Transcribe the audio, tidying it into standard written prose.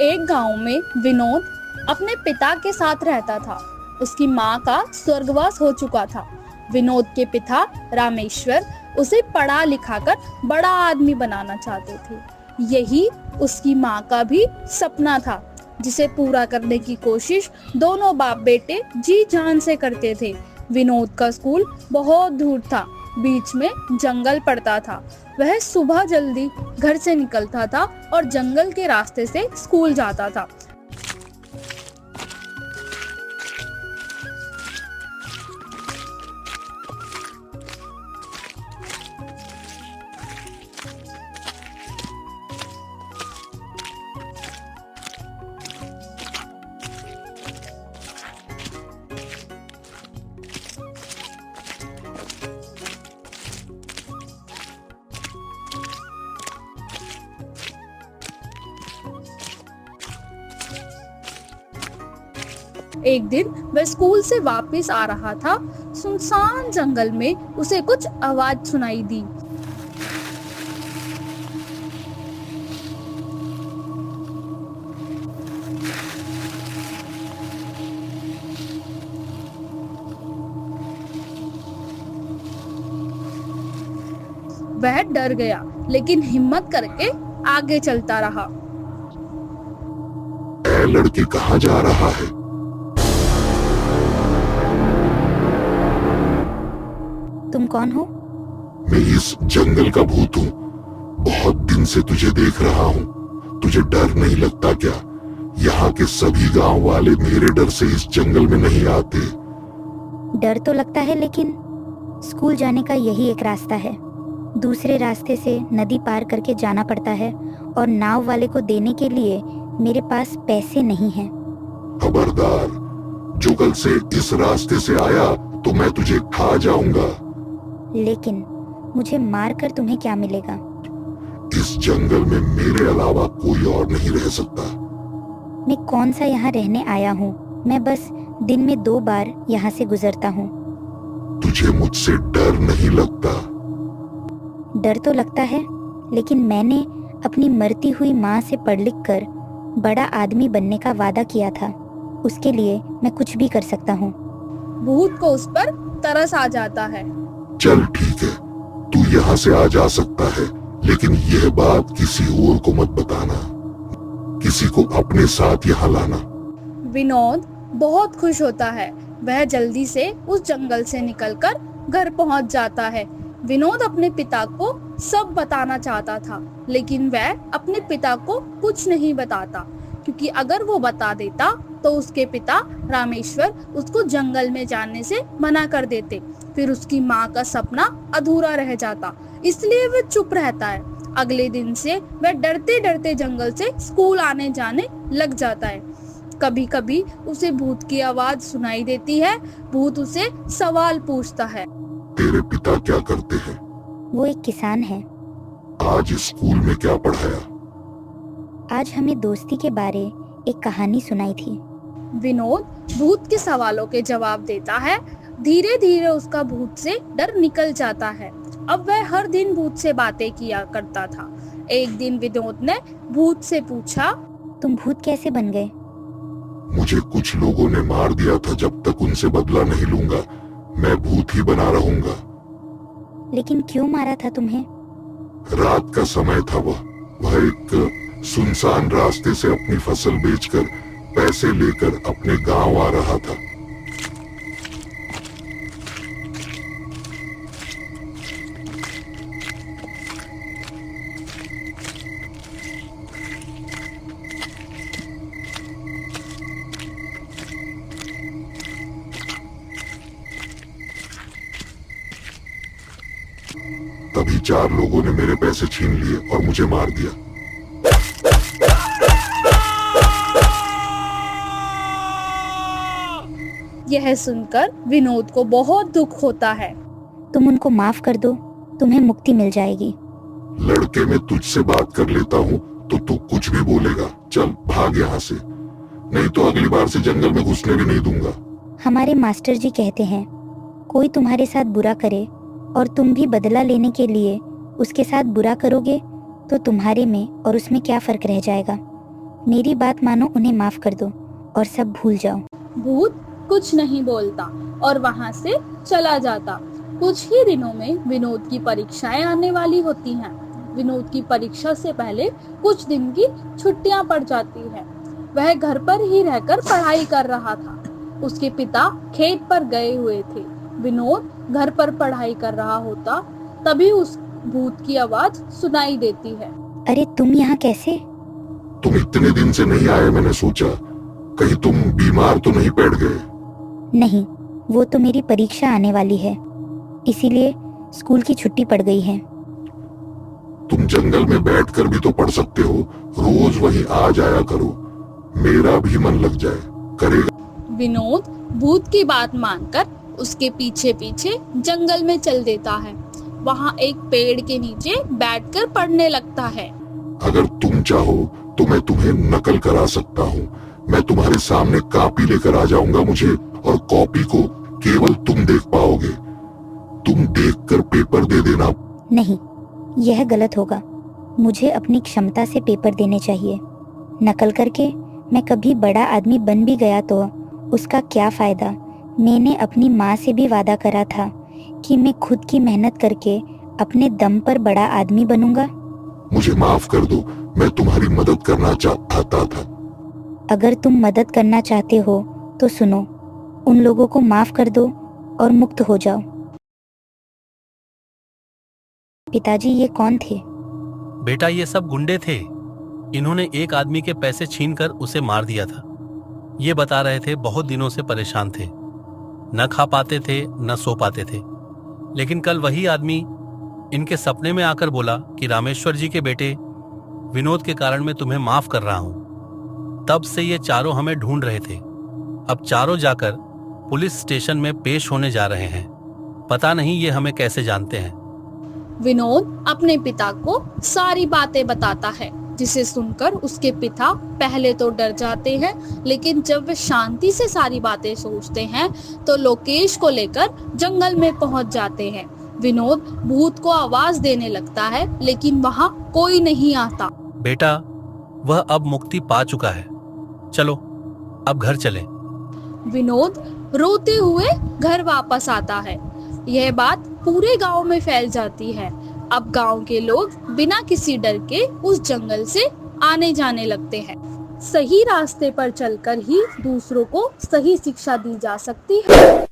एक गांव में विनोद अपने पिता के साथ रहता था। उसकी माँ का स्वर्गवास हो चुका था। विनोद के पिता रामेश्वर उसे पढ़ा लिखाकर बड़ा आदमी बनाना चाहते थे। यही उसकी माँ का भी सपना था, जिसे पूरा करने की कोशिश दोनों बाप बेटे जी जान से करते थे। विनोद का स्कूल बहुत दूर था, बीच में जंगल पड़ता था। वह सुबह जल्दी घर से निकलता था और जंगल के रास्ते से स्कूल जाता था। एक दिन वह स्कूल से वापस आ रहा था। सुनसान जंगल में उसे कुछ आवाज सुनाई दी। वह डर गया, लेकिन हिम्मत करके आगे चलता रहा। लड़की कहाँ जा रहा है? तुम कौन हो? मैं इस जंगल का भूत हूँ। बहुत दिन से तुझे देख रहा हूँ। तुझे डर नहीं लगता क्या? यहाँ के सभी गांव वाले मेरे डर से इस जंगल में नहीं आते। डर तो लगता है, लेकिन स्कूल जाने का यही एक रास्ता है। दूसरे रास्ते से नदी पार करके जाना पड़ता है, और नाव वाले को देने के लिए मेरे पास पैसे नहीं हैं। खबरदार, जो कल से इस रास्ते से आया तो मैं तुझे खा जाऊंगा। लेकिन मुझे मार कर तुम्हें क्या मिलेगा? इस जंगल में मेरे अलावा कोई और नहीं रह सकता। मैं कौन सा यहाँ रहने आया हूँ? मैं बस दिन में 2 बार यहाँ से गुजरता हूँ। तुझे मुझसे डर नहीं लगता? डर तो लगता है, लेकिन मैंने अपनी मरती हुई माँ से पढ़ लिख कर बड़ा आदमी बनने का वादा किया था। उसके लिए मैं कुछ भी कर सकता हूँ। भूत को उस पर तरस आ जाता है। चल ठीक है, तू यहाँ से आ जा सकता है, लेकिन यह बात किसी और को मत बताना। किसी को अपने साथ यहाँ लाना। विनोद बहुत खुश होता है। वह जल्दी से उस जंगल से निकलकर घर पहुंच जाता है। विनोद अपने पिता को सब बताना चाहता था, लेकिन वह अपने पिता को कुछ नहीं बताता, क्योंकि अगर वो बता देता तो उसके पिता रामेश्वर उसको जंगल में जाने से मना कर देते। फिर उसकी माँ का सपना अधूरा रह जाता। इसलिए वह चुप रहता है। अगले दिन से वह डरते डरते जंगल से स्कूल आने जाने लग जाता है। कभी कभी उसे भूत की आवाज सुनाई देती है। भूत उसे सवाल पूछता है। तेरे पिता क्या करते हैं? वो एक किसान है। आज स्कूल में क्या पढ़ाया? आज हमें दोस्ती के बारे एक कहानी सुनाई थी। विनोद भूत के सवालों के जवाब देता है। धीरे धीरे उसका भूत से डर निकल जाता है। अब वह हर दिन भूत से बातें किया करता था। एक दिन विनोद ने भूत से पूछा, तुम भूत कैसे बन गए? मुझे कुछ लोगों ने मार दिया था। जब तक उनसे बदला नहीं लूंगा, मैं भूत ही बना रहूंगा। लेकिन क्यों मारा था तुम्हें? रात का समय था। वह एक सुनसान रास्ते से अपनी फसल बेचकर पैसे लेकर अपने गांव आ रहा था। तभी 4 लोगों ने मेरे पैसे छीन लिए और मुझे मार दिया। यह सुनकर विनोद को बहुत दुख होता है। तुम उनको माफ कर दो, तुम्हें मुक्ति मिल जाएगी। लड़के, मैं तुझसे बात कर लेता हूँ तो तू कुछ भी बोलेगा। चल भाग यहाँ से, नहीं तो अगली बार से जंगल में घुसने भी नहीं दूंगा। हमारे मास्टर जी कहते हैं, कोई तुम्हारे साथ बुरा करे और तुम भी बदला लेने के लिए उसके साथ बुरा करोगे तो तुम्हारे में और उसमें क्या फर्क रह जाएगा। मेरी बात मानो, उन्हें माफ कर दो और सब भूल जाओ। भूत कुछ नहीं बोलता और वहां से चला जाता। कुछ ही दिनों में विनोद की परीक्षाएं आने वाली होती हैं। विनोद की परीक्षा से पहले कुछ दिन की छुट्टियां पड़ जाती हैं। वह घर पर ही रहकर पढ़ाई कर रहा था। उसके पिता खेत पर गए हुए थे। विनोद घर पर पढ़ाई कर रहा होता, तभी उस भूत की आवाज सुनाई देती है। अरे तुम यहाँ कैसे? तुम इतने दिन से नहीं आए, मैंने सोचा कहीं तुम बीमार तो नहीं पड़ गए। नहीं, वो तो मेरी परीक्षा आने वाली है, इसीलिए स्कूल की छुट्टी पड़ गई है। तुम जंगल में बैठकर भी तो पढ़ सकते हो, रोज वहीं आ जाया करो, मेरा भी मन लग जाए करेगा। विनोद भूत की बात मानकर उसके पीछे पीछे जंगल में चल देता है। वहाँ एक पेड़ के नीचे बैठकर पढ़ने लगता है। अगर तुम चाहो तो मैं तुम्हें नकल करा सकता हूँ। मैं तुम्हारे सामने कॉपी लेकर आ जाऊंगा मुझे, और कॉपी को केवल तुम देख पाओगे। तुम देखकर पेपर दे देना। नहीं, यह गलत होगा। मुझे अपनी क्षमता से पेपर देने चाहिए। नकल करके मैं कभी बड़ा आदमी बन भी गया तो उसका क्या फायदा? मैंने अपनी माँ से भी वादा करा था कि मैं खुद की मेहनत करके अपने दम पर बड़ा आदमी बनूंगा। मुझे माफ कर दो, मैं तुम्हारी मदद करना चाहता था। अगर तुम मदद करना चाहते हो तो सुनो, उन लोगों को माफ कर दो और मुक्त हो जाओ। पिताजी, ये कौन थे? बेटा, ये सब गुंडे थे। इन्होंने एक आदमी के पैसे छीनकर उसे मार दिया था। ये बता रहे थे बहुत दिनों से परेशान थे, न खा पाते थे न सो पाते थे। लेकिन कल वही आदमी इनके सपने में आकर बोला कि रामेश्वर जी के बेटे विनोद के कारण मैं तुम्हें माफ कर रहा हूं। तब से ये चारों हमें ढूंढ रहे थे। अब चारों जाकर पुलिस स्टेशन में पेश होने जा रहे हैं। पता नहीं ये हमें कैसे जानते हैं। विनोद अपने पिता को सारी बातें बताता है, जिसे सुनकर उसके पिता पहले तो डर जाते हैं, लेकिन जब वे शांति से सारी बातें सोचते हैं तो लोकेश को लेकर जंगल में पहुंच जाते हैं। विनोद भूत को आवाज देने लगता है, लेकिन वहां कोई नहीं आता। बेटा, वह अब मुक्ति पा चुका है। चलो अब घर चलें। विनोद रोते हुए घर वापस आता है। यह बात पूरे गांव में फैल जाती है। अब गांव के लोग बिना किसी डर के उस जंगल से आने जाने लगते हैं। सही रास्ते पर चलकर ही दूसरों को सही शिक्षा दी जा सकती है।